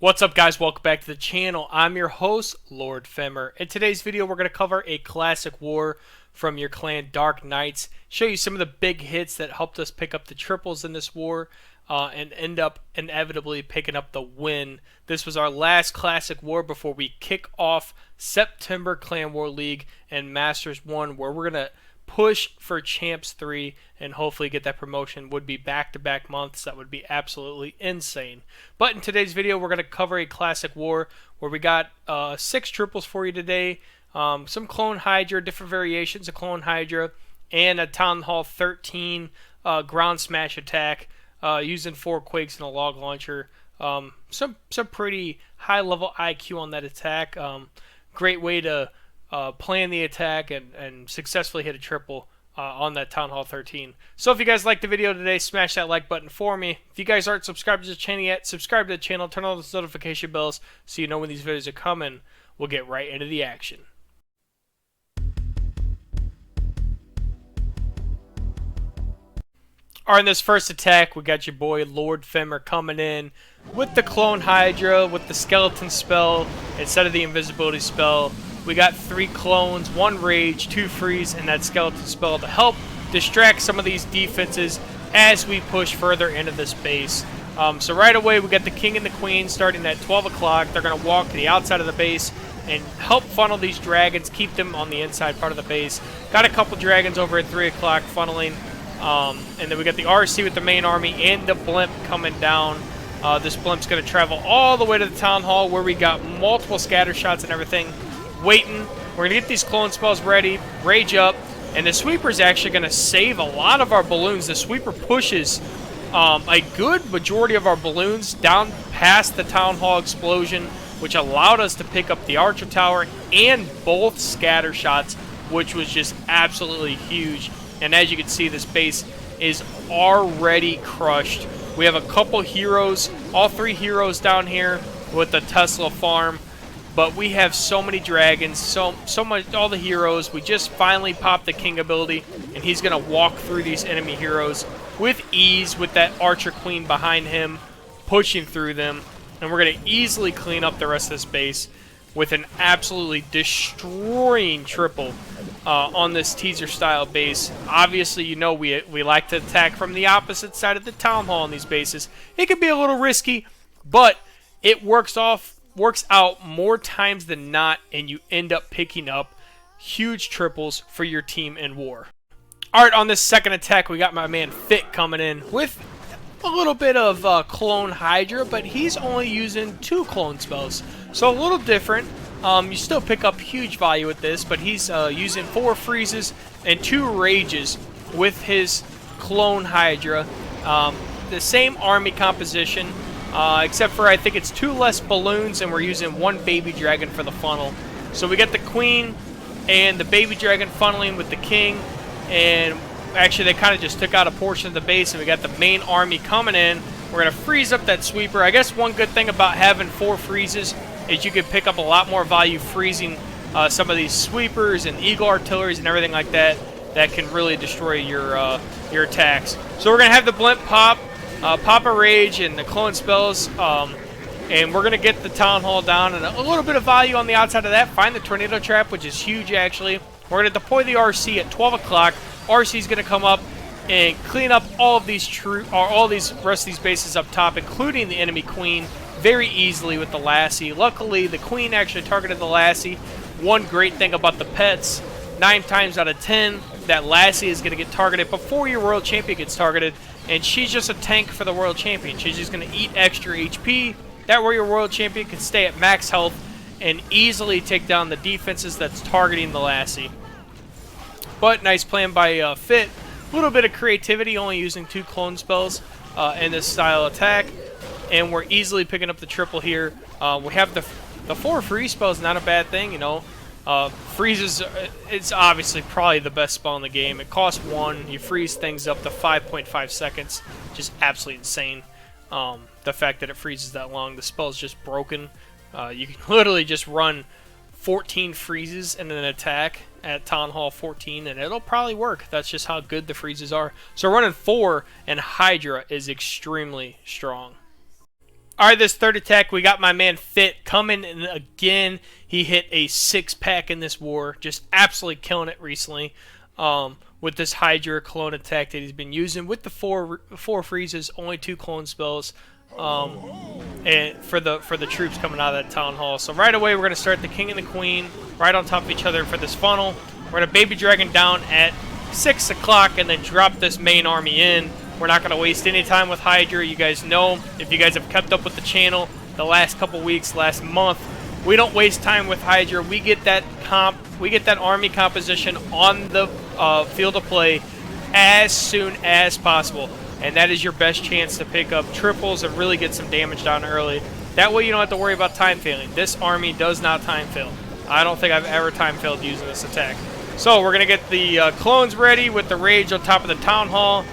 What's up, guys? Welcome back to the channel. I'm your host, Lord Femmer. In today's video, we're going to cover a classic war from your clan, Dark Knights. Show you some of the big hits that helped us pick up the triples in this war and end up inevitably picking up the win. This was our last classic war before we kick off September Clan War League and Masters 1, where we're going to push for Champs 3 and hopefully get that promotion. Would be back-to-back months. That would be absolutely insane. But in today's video, we're going to cover a classic war where we got 6 triples for you today. Some Clone Hydra, different variations of Clone Hydra, and a Town Hall 13 ground smash attack using 4 Quakes and a log launcher. Some pretty high-level IQ on that attack. Great way to plan the attack and successfully hit a triple on that Town Hall 13. So if you guys liked the video today, smash that like button for me. If you guys aren't subscribed to the channel yet, subscribe to the channel, turn on those notification bells so you know when these videos are coming. We'll get right into the action. Alright, in this first attack, we got your boy Lord Femmer coming in with the Clone Hydra, with the Skeleton spell instead of the Invisibility spell. We got 3 clones, 1 rage, 2 freeze, and that skeleton spell to help distract some of these defenses as we push further into this base. So right away we got the king and the queen starting at 12 o'clock. They're going to walk to the outside of the base and help funnel these dragons, keep them on the inside part of the base. Got a couple dragons over at 3 o'clock funneling. And then we got the RC with the main army and the blimp coming down. This blimp's going to travel all the way to the town hall where we got multiple scatter shots and everything. Waiting. We're going to get these clone spells ready, rage up, and the sweeper's actually going to save a lot of our balloons. The sweeper pushes a good majority of our balloons down past the town hall explosion, which allowed us to pick up the archer tower and both scatter shots, which was just absolutely huge. And as you can see, this base is already crushed. We have a couple heroes, all 3 heroes down here with the Tesla farm. But we have so many dragons, so much, all the heroes. We just finally popped the king ability, and he's going to walk through these enemy heroes with ease with that archer queen behind him, pushing through them. And we're going to easily clean up the rest of this base with an absolutely destroying triple on this teaser-style base. Obviously, you know we like to attack from the opposite side of the town hall in these bases. It can be a little risky, but it works out more times than not, and you end up picking up huge triples for your team in war. Alright, on this second attack, we got my man Fit coming in with a little bit of Clone Hydra, but he's only using 2 clone spells, so a little different. You still pick up huge value with this, but he's using 4 freezes and 2 rages with his Clone Hydra. The same army composition, except for I think it's 2 less balloons, and we're using 1 baby dragon for the funnel. So we got the queen and the baby dragon funneling with the king, and actually they kind of just took out a portion of the base, and we got the main army coming in. We're going to freeze up that sweeper. I guess one good thing about having 4 freezes is you can pick up a lot more value freezing some of these sweepers and eagle artilleries and everything like that that can really destroy your attacks. So we're going to have the blimp pop a rage and the clone spells, and we're going to get the town hall down and a little bit of value on the outside of that. Find the tornado trap, which is huge actually. We're going to deploy the RC at 12 o'clock. RC is going to come up and clean up all of these rest of these bases up top, including the enemy queen, very easily with the lassie. Luckily, the queen actually targeted the lassie. One great thing about the pets, 9 times out of 10, that lassie is going to get targeted before your world champion gets targeted. And she's just a tank for the world champion. She's just going to eat extra HP. That way your world champion can stay at max health and easily take down the defenses that's targeting the lassie. But nice plan by Fit. A little bit of creativity, only using 2 clone spells in this style attack. And we're easily picking up the triple here. We have the 4 freeze spells, not a bad thing, you know. Freezes, it's obviously probably the best spell in the game. It costs 1. You freeze things up to 5.5 seconds. Just absolutely insane. The fact that it freezes that long. The spell's just broken. You can literally just run 14 freezes in an attack at Town Hall 14, and it'll probably work. That's just how good the freezes are. So running 4 and Hydra is extremely strong. Alright, this third attack, we got my man Fit coming in again. He hit a 6-pack in this war. Just absolutely killing it recently. With this Hydra clone attack that he's been using. With the four freezes, only 2 clone spells. And for the troops coming out of that town hall. So right away, we're going to start the King and the Queen right on top of each other for this funnel. We're going to Baby Dragon down at 6 o'clock and then drop this main army in. We're not going to waste any time with Hydra. You guys know, if you guys have kept up with the channel the last couple weeks, last month, we don't waste time with Hydra. We get that army composition on the field of play as soon as possible. And that is your best chance to pick up triples and really get some damage down early. That way you don't have to worry about time failing. This army does not time fail. I don't think I've ever time failed using this attack. So we're going to get the clones ready with the rage on top of the town hall.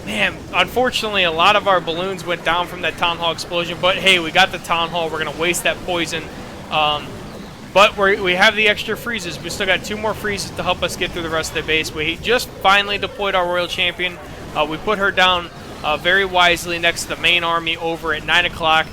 Man, unfortunately, a lot of our balloons went down from that town hall explosion. But hey, we got the town hall. We're going to waste that poison. But we have the extra freezes. We still got 2 more freezes to help us get through the rest of the base. We just finally deployed our Royal Champion. We put her down very wisely next to the main army over at 9 o'clock.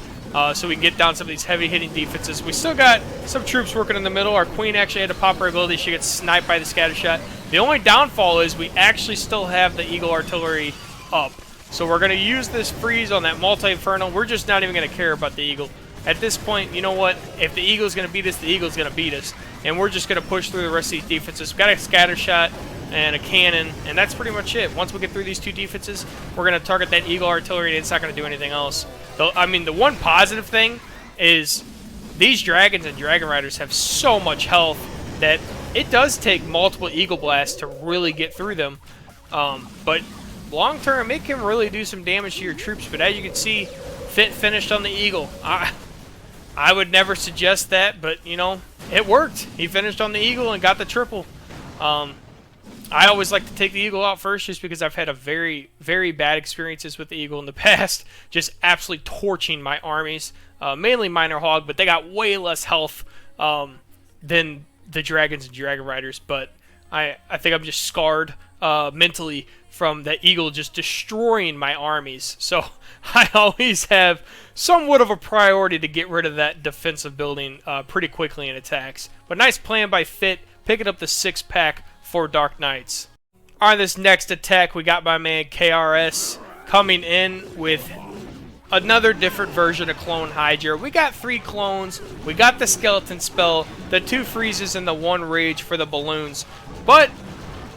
So we can get down some of these heavy-hitting defenses. We still got some troops working in the middle. Our Queen actually had to pop her ability. She gets sniped by the scatter shot. The only downfall is we actually still have the Eagle Artillery up. So we're going to use this freeze on that Multi-Inferno. We're just not even going to care about the Eagle. At this point, you know what? If the Eagle's going to beat us, the Eagle's going to beat us. And we're just going to push through the rest of these defenses. We've got a scatter shot and a cannon, and that's pretty much it. Once we get through these 2 defenses, we're going to target that Eagle Artillery, and it's not going to do anything else. Though, I mean, the one positive thing is these Dragons and Dragon Riders have so much health that it does take multiple Eagle Blasts to really get through them. But long term, it can really do some damage to your troops. But as you can see, Fit finished on the Eagle. I would never suggest that, but, you know, it worked. He finished on the Eagle and got the triple. I always like to take the Eagle out first just because I've had a very, very bad experiences with the Eagle in the past. Just absolutely torching my armies. Mainly Minor Hog, but they got way less health than the Dragons and Dragon Riders. But I think I'm just scarred mentally from that Eagle just destroying my armies. So I always have somewhat of a priority to get rid of that defensive building pretty quickly in attacks. But nice plan by Fit, picking up the 6-pack for Dark Knights. On this next attack, we got my man KRS coming in with another different version of Clone Hydra. We got 3 clones, we got the skeleton spell, the 2 freezes, and the 1 rage for the balloons. But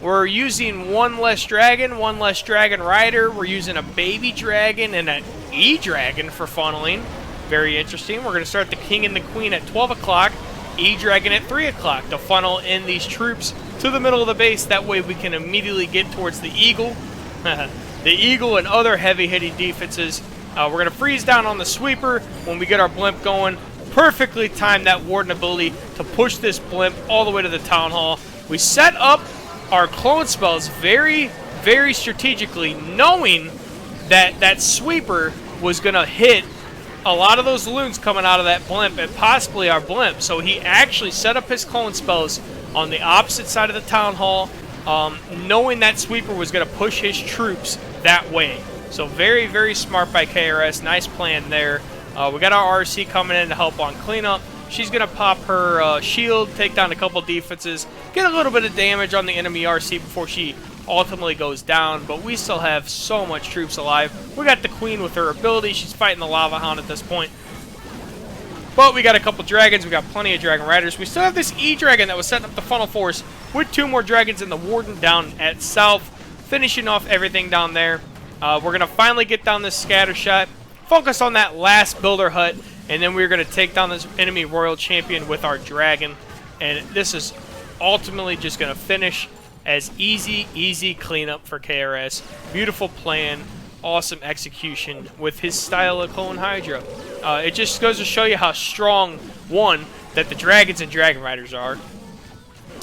we're using 1 less dragon, 1 less dragon rider. We're using a baby dragon and an E-dragon for funneling. Very interesting. We're going to start the King and the Queen at 12 o'clock, E-dragon at 3 o'clock to funnel in these troops to the middle of the base. That way we can immediately get towards the Eagle. The Eagle and other heavy-hitting defenses. We're going to freeze down on the sweeper when we get our blimp going. Perfectly timed that Warden ability to push this blimp all the way to the Town Hall. We set up our clone spells very, very strategically, knowing that that sweeper was going to hit a lot of those loons coming out of that blimp and possibly our blimp. So he actually set up his clone spells on the opposite side of the Town Hall, knowing that sweeper was going to push his troops that way. So very, very smart by KRS. Nice plan there. We got our RC coming in to help on cleanup. She's going to pop her shield, take down a couple defenses, get a little bit of damage on the enemy RC before she ultimately goes down. But we still have so much troops alive. We got the Queen with her ability. She's fighting the Lava Hound at this point. But we got a couple dragons. We got plenty of Dragon Riders. We still have this E-Dragon that was setting up the funnel for us with 2 more dragons and the Warden down at south, finishing off everything down there. We're going to finally get down this scatter shot, focus on that last builder hut, and then we're going to take down this enemy Royal Champion with our dragon. And this is ultimately just going to finish as easy cleanup for KRS. Beautiful plan, awesome execution with his style of Clone Hydra. It just goes to show you how strong, 1, that the Dragons and Dragon Riders are,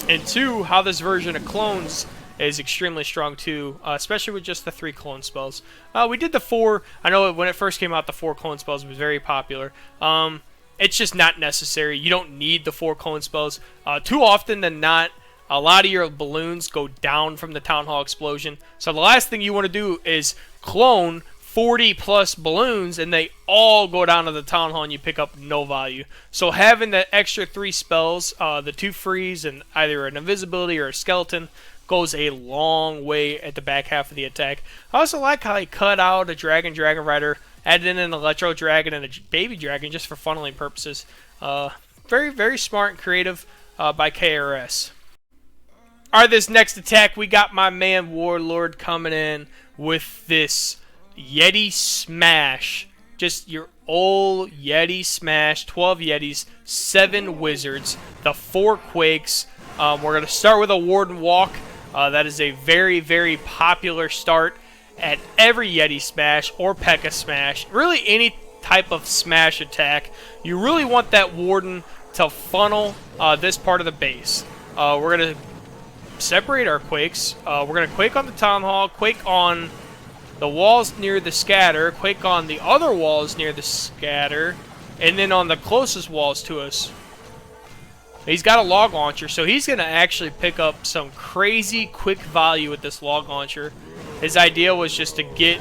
and 2, how this version of clones is extremely strong too, especially with just the 3 clone spells. We did the 4. I know when it first came out, the 4 clone spells was very popular. It's just not necessary. You don't need the 4 clone spells. Too often than not, a lot of your balloons go down from the Town Hall explosion. So the last thing you want to do is clone 40 plus balloons, and they all go down to the Town Hall, and you pick up no value. So having the extra 3 spells, the 2 freeze and either an invisibility or a skeleton, goes a long way at the back half of the attack. I also like how he cut out a dragon rider, added in an electro dragon and a baby dragon just for funneling purposes. Very, very smart and creative by KRS. Alright, this next attack, we got my man Warlord coming in with this Yeti Smash. Just your old Yeti Smash. 12 Yetis, 7 Wizards, the 4 Quakes. We're going to start with a Warden Walk. That is a very, very popular start at every Yeti Smash or P.E.K.K.A. Smash. Really any type of Smash attack. You really want that Warden to funnel this part of the base. We're going to separate our Quakes. We're going to Quake on the Town Hall, Quake on the walls near the scatter, Quake on the other walls near the scatter, and then on the closest walls to us. He's got a log launcher, so he's going to actually pick up some crazy quick value with this log launcher. His idea was just to get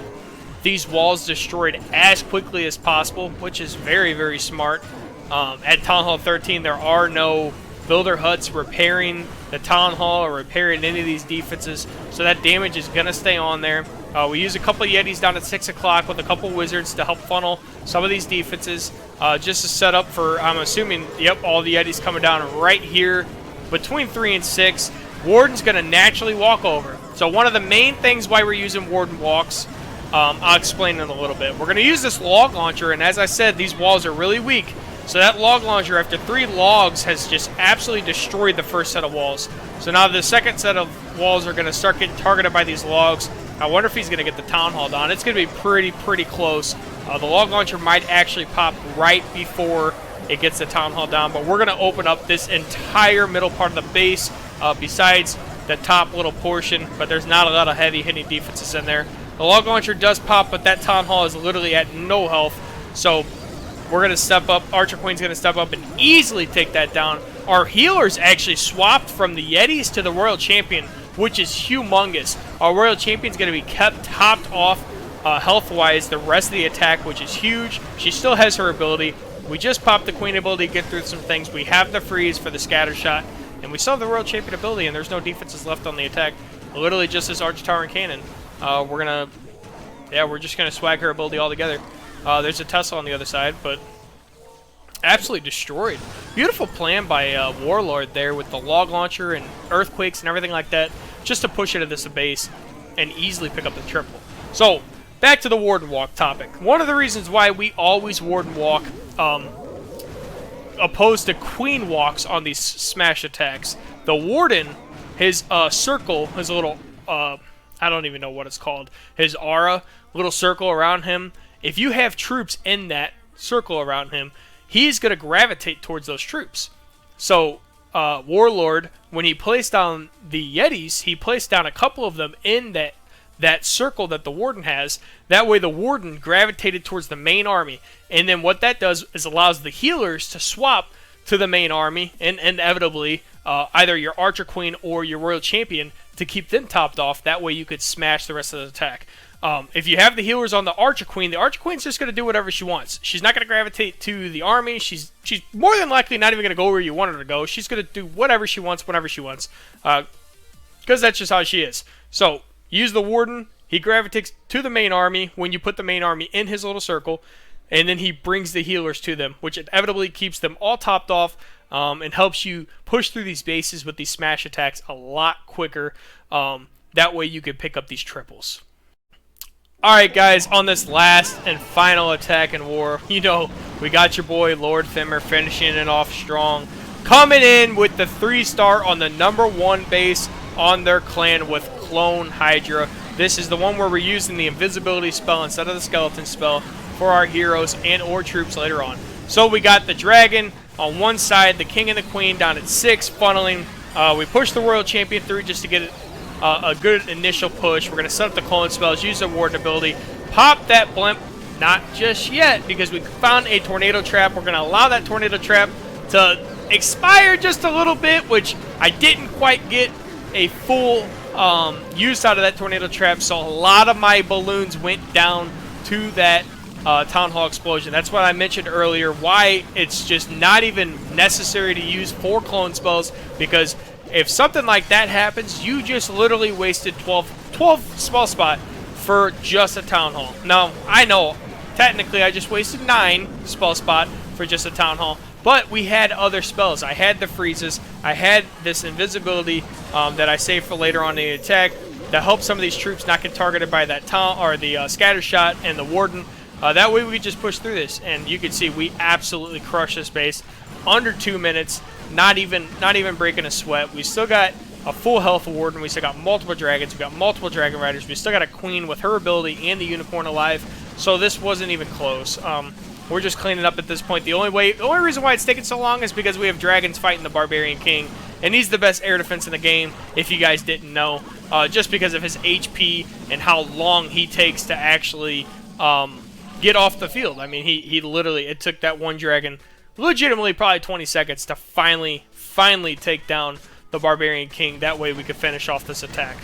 these walls destroyed as quickly as possible, which is very, very smart. At Town Hall 13, there are no builder huts repairing the Town Hall or repairing any of these defenses, so that damage is going to stay on there. We use a couple Yetis down at 6 o'clock with a couple Wizards to help funnel some of these defenses, just to set up for, I'm assuming, yep, all the Yetis coming down right here between 3 and 6. Warden's going to naturally walk over. So one of the main things why we're using Warden walks, I'll explain in a little bit. We're going to use this log launcher, and as I said, these walls are really weak. So that log launcher, after 3 logs, has just absolutely destroyed the first set of walls. So now the second set of walls are going to start getting targeted by these logs. I wonder if he's going to get the Town Hall down. It's going to be pretty close. The log launcher might actually pop right before it gets the Town Hall down. But we're going to open up this entire middle part of the base, besides the top little portion. But there's not a lot of heavy hitting defenses in there. The log launcher does pop, but that Town Hall is literally at no health. So we're going to step up. Archer Queen's going to step up and easily take that down. Our healers actually swapped from the Yetis to the Royal Champion, which is humongous. Our Royal Champion's going to be kept topped off health-wise the rest of the attack, which is huge. She still has her ability. We just popped the Queen ability to get through some things. We have the freeze for the scatter shot, and we still have the Royal Champion ability, and there's no defenses left on the attack. Literally just this Arch Tower and Cannon. We're just going to swag her ability altogether. There's a Tesla on the other side, but absolutely destroyed. Beautiful plan by Warlord there with the log launcher and earthquakes and everything like that, just to push it into this base and easily pick up the triple. So, back to the Warden Walk topic. One of the reasons why we always Warden Walk opposed to Queen Walks on these smash attacks, the Warden, his circle, his little, I don't even know what it's called, his aura, little circle around him, if you have troops in that circle around him, he's going to gravitate towards those troops. So, Warlord, when he placed down the Yetis, he placed down a couple of them in that circle that the Warden has. That way the Warden gravitated towards the main army. And then what that does is allows the healers to swap to the main army, and inevitably either your Archer Queen or your Royal Champion to keep them topped off. That way you could smash the rest of the attack. If you have the healers on the Archer Queen's just going to do whatever she wants. She's not going to gravitate to the army. She's more than likely not even going to go where you want her to go. She's going to do whatever she wants, whenever she wants. Because that's just how she is. So, use the Warden. He gravitates to the main army when you put the main army in his little circle. And then he brings the healers to them, which inevitably keeps them all topped off and helps you push through these bases with these smash attacks a lot quicker. That way you can pick up these triples. Alright guys, on this last and final attack in war, you know, we got your boy Lord Fimmer finishing it off strong. Coming in with the 3-star on the #1 base on their clan with Clone Hydra. This is the one where we're using the invisibility spell instead of the skeleton spell for our heroes and or troops later on. So we got the dragon on one side, the king and the queen down at 6, funneling. We push the Royal Champion through just to get it a good initial push. We're going to set up the clone spells, use the Warden ability, pop that blimp. Not just yet, because we found a tornado trap. We're going to allow that tornado trap to expire just a little bit, which I didn't quite get a full use out of that tornado trap, so a lot of my balloons went down to that Town Hall explosion. That's what I mentioned earlier, why it's just not even necessary to use 4 clone spells, because if something like that happens, you just literally wasted 12 spell spot for just a Town Hall. Now, I know, technically I just wasted 9 spell spot for just a Town Hall, but we had other spells. I had the freezes, I had this invisibility that I saved for later on in the attack that helped some of these troops not get targeted by that town or the scatter shot and the warden. That way we could just push through this, and you can see we absolutely crushed this base under 2 minutes, not even breaking a sweat. We still got a full health warden, we still got multiple dragons, we got multiple dragon riders, we still got a queen with her ability and the unicorn alive, so this wasn't even close. We're just cleaning up at this point. The only reason why it's taking so long is because we have dragons fighting the Barbarian King, and he's the best air defense in the game, if you guys didn't know, just because of his HP and how long he takes to actually get off the field. I mean, he literally, it took that one dragon legitimately probably 20 seconds to finally take down the Barbarian King. That way we could finish off this attack.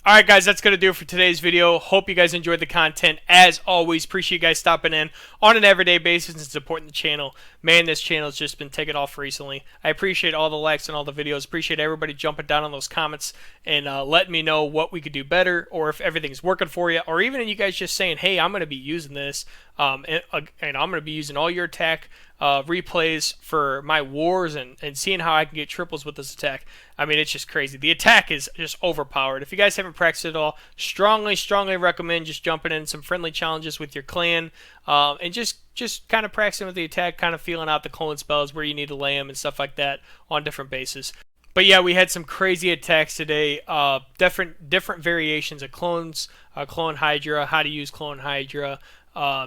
Alright guys, that's going to do it for today's video. Hope you guys enjoyed the content. As always, appreciate you guys stopping in on an everyday basis and supporting the channel. Man, this channel has just been taking off recently. I appreciate all the likes and all the videos. Appreciate everybody jumping down on those comments and letting me know what we could do better, or if everything's working for you, or even you guys just saying, hey, I'm going to be using this, and I'm going to be using all your attack replays for my wars and seeing how I can get triples with this attack. I mean, it's just crazy. The attack is just overpowered. If you guys haven't practiced it at all, strongly recommend just jumping in some friendly challenges with your clan and just kind of practicing with the attack, kind of feeling out the clone spells, where you need to lay them and stuff like that on different bases. But yeah, we had some crazy attacks today. Different variations of clones, clone Hydra, how to use clone Hydra,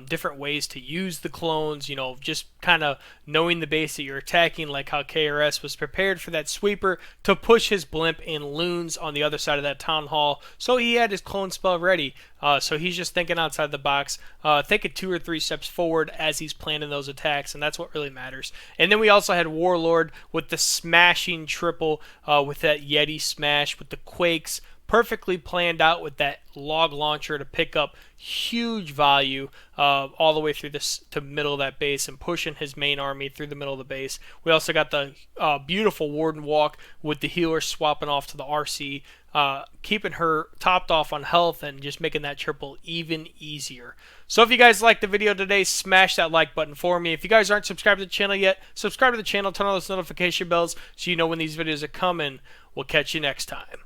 different ways to use the clones, you know, just kind of knowing the base that you're attacking, like how KRS was prepared for that sweeper to push his blimp and loons on the other side of that town hall, so he had his clone spell ready. So he's just thinking outside the box, thinking 2 or 3 steps forward as he's planning those attacks, and that's what really matters. And then we also had Warlord with the smashing triple, with that Yeti smash, with the quakes, perfectly planned out with that log launcher to pick up huge value all the way through this to middle of that base and pushing his main army through the middle of the base. We also got the beautiful warden walk with the healer swapping off to the RC, keeping her topped off on health and just making that triple even easier. So if you guys liked the video today, smash that like button for me. If you guys aren't subscribed to the channel yet, subscribe to the channel, turn on those notification bells so you know when these videos are coming. We'll catch you next time.